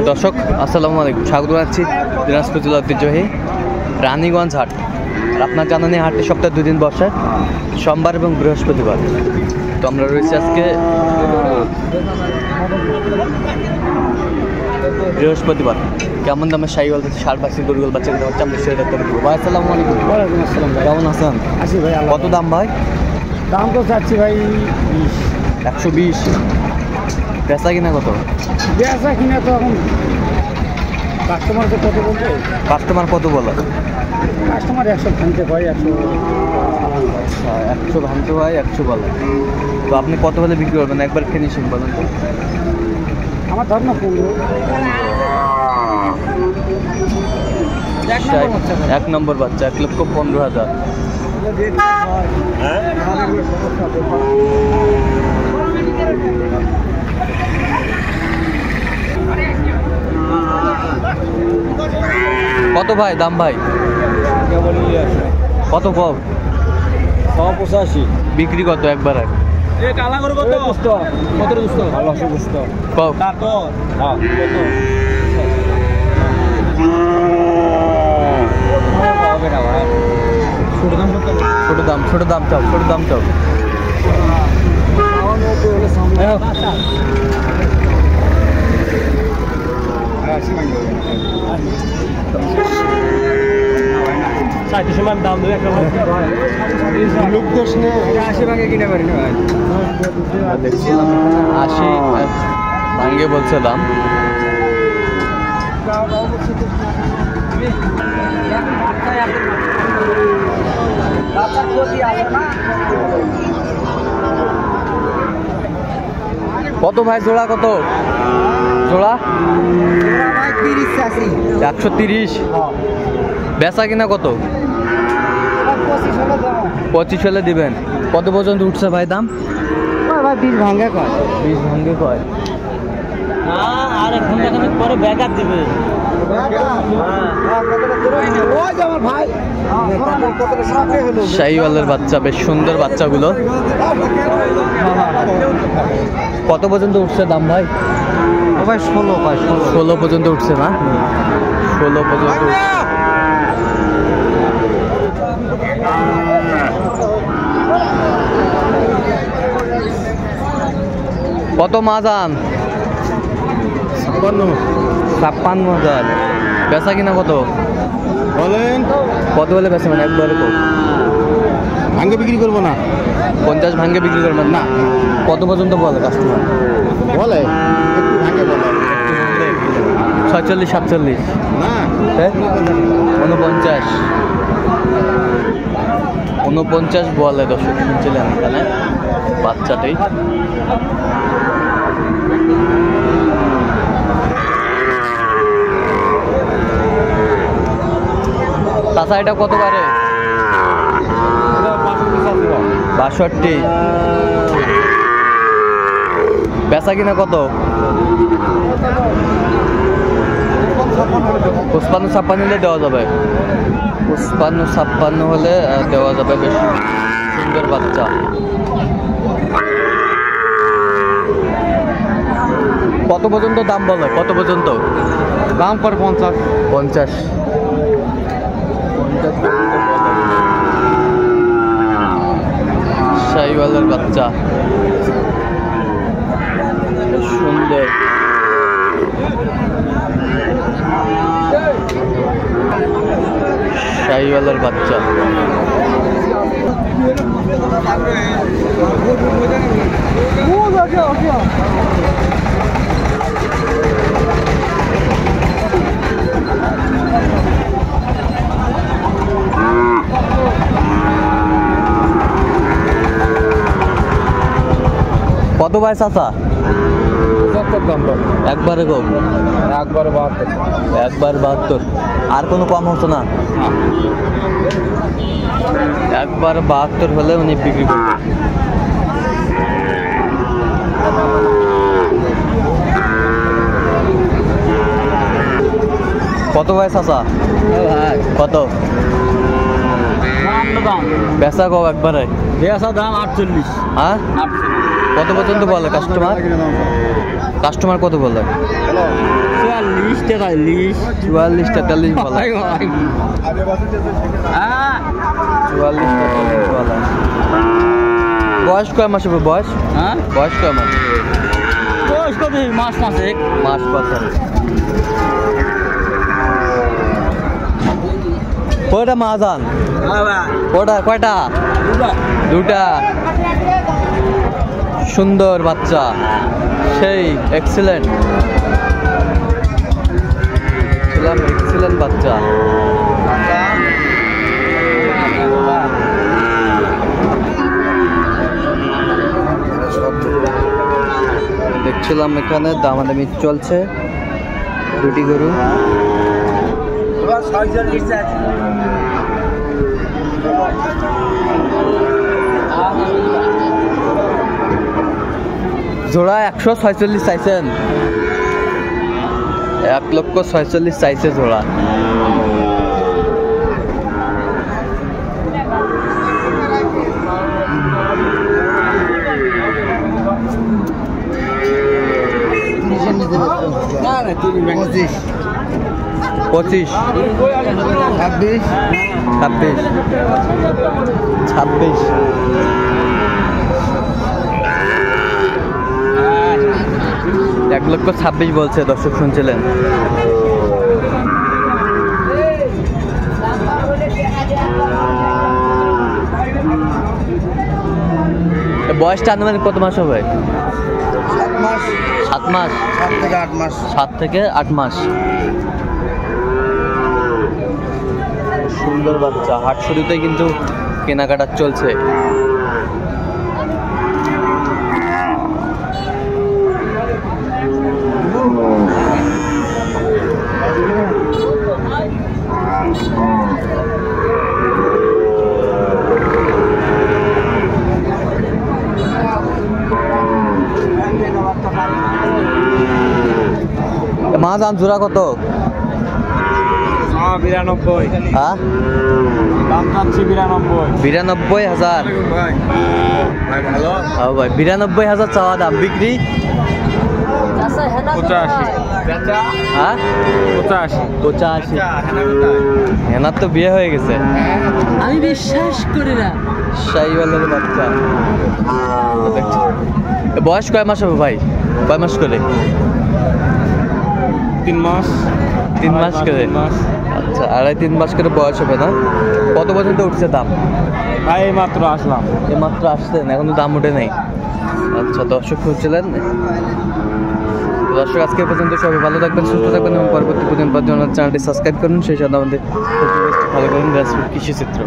দর্শক আসসালামু আলাইকুম, স্বাগত জানাচ্ছি দিনাজপুর জেলা ঐতিহ্যবাহী রানীগঞ্জ হাট। আর আপনার জানানি হাটটি সপ্তাহে 2 দিন বসে, সোমবার এবং বৃহস্পতিবার। তো আমরা রয়েছি আজকে বৃহস্পতিবার। কেমন দামে শাহিওয়াল বাচ্চা, ষাঁড় বাচ্চা, গরুগোল বাচ্চা কিনে হচ্ছে আমরা সেটা করে দেবো। ভাই আসসালামু আলাইকুম। ওয়ালাইকুম আসসালাম ভাই। কেমন আছেন? আছি ভাই। কত দাম ভাই? দাম তো চাচ্ছি ভাই 120। বেচা কিনা কত? বেচা কিনা তো এখন কাস্টমারকে কত বলতে, কাস্টমার কত বলে? কাস্টমার 100 ভাঙতে ভাই, 100 ভাঙতে হয়, 100 বলে। তো আপনি কত বলে বিক্রি করবেন? একবার ফিনিশিং বলেন তো। আমার ধর না 15। 1 নম্বর বাচ্চা 1,15,000। কত ভাই দাম ভাই? কত কম? 185। বিক্রি কত একবার? কালা করে কত? কত দুষ্ট? ভালো আছে দুষ্ট। কম কত? হ্যাঁ কত? হবে না ভাই। ছোট দাম কত? ছোট দাম চাও, ছোট দাম চাও। দাম দেবে একটা লোক দোষ নেই। 80 ভাঙে কিনে পারি না ভাই। দেখছিলাম 80 ভাঙ্গে বলছে দাম। কত ভাই জোড়া? কত জোড়া? 130। বেচা কিনা কত? 25 হলে দিবেন। কত পর্যন্ত উঠছে ভাই দাম? ভাই 20 ভাঙে কয়। 20 ভাঙ্গে কয়। আর এক ঘন্টা খানিক পরে ব্যাকআপ দিবে। শাহিওয়ালের বাচ্চা, বেশ সুন্দর বাচ্চাগুলো। কত পর্যন্ত উঠছে দাম ভাই? ভাই 16 পর্যন্ত উঠছে না? 16 পর্যন্ত উঠছে। কত মাজান? 56,000। বেচা কিনা কত বলেন? কত বলে বেচা? মানে একবারে কত ভাঙ্গে বিক্রি করবো না। 50 ভাঙ্গে বিক্রি করবেন না? কত পর্যন্ত বলে কাস্টমার? বলে একটু ভাঙ্গে বলে 46, 47 না 49 বলে। দর্শক শুনছিলেন এখানে বাচ্চাটাই। তাছাড়া এটা কত পারে? 62। বেচা কিনা কত? 55-56 হলে দেওয়া যাবে। 55-56 হলে দেওয়া যাবে। বেশ সুন্দর বাচ্চা। কত পর্যন্ত দাম বলে? কত পর্যন্ত দাম পর 50। 50 শাহিওয়ালের বাচ্চা সুন্দর। শাহিওয়ালের বাচ্চা কত ভাই চাচা? একবারে কম? একবার 72। একবার 72। আর কোনো কম হতো না? একবার 72 হলে উনি বিক্রি করবেন। কত ভাই চাচা? কত বেচা কও একবারে? বেচা দাম 48। হ্যাঁ কত পর্যন্ত বলে কাস্টমার? কাস্টমার কত বলে? 44 43 44 43 বলা 44 43 বলা। বয়স কয় মাস হবে বয়স? হ্যাঁ বয়স কয় মাস? বয়স কত মাস মাসে মাস বছর। কয়টা মাজান? কয়টা? দুটা। সুন্দর বাচ্চা, সেই এক্সিলেন্ট বাচ্চা। দেখছিলাম এখানে দামাদামি চলছে দুটি গরু। জোড়া 146 চাইছেন, 1,46,000 চাইছে জোড়া। পঁচিশ 26 1,26,000 বলছে, দর্শক শুনছিলেন। বয়সটা আনুমানিক কত মাস হবে? 7 মাস 7 থেকে 8 মাস। সুন্দর বাচ্চা। হাট শুরুতে কিন্তু কেনাকাটা চলছে। মাছ আন জোড়া কত? 92। হ্যাঁ দাম চাচ্ছি 92,000। হ্যাঁ ভাই 92,000 চাওয়া দাম, বিক্রি 85। হ্যাঁ 85। হেনার তো বিয়ে হয়ে গেছে। আমি বিশ্বাস করি না। শাহিওয়ালের বাচ্চা। বয়স কয় মাস হবে ভাই? কয় মাস করে? 3 মাস 3 মাস করে। আচ্ছা, 2.5-3 মাস করে বয়স হবে না? কত পর্যন্ত উঠছে দাম? ভাই এই মাত্র আসলাম। এই মাত্র আসছেন, এখন তো দাম উঠে নেই। আচ্ছা, দর্শক খুঁজছিলেন। দর্শক আজকে পর্যন্ত সবাই ভালো থাকবেন, সুস্থ থাকবেন এবং পরবর্তী প্রতিদিন পাওয়ার জন্য চ্যানেলটি সাবস্ক্রাইব করুন। সেই সাথে আমাদের ভালো করুন কৃষি চিত্র।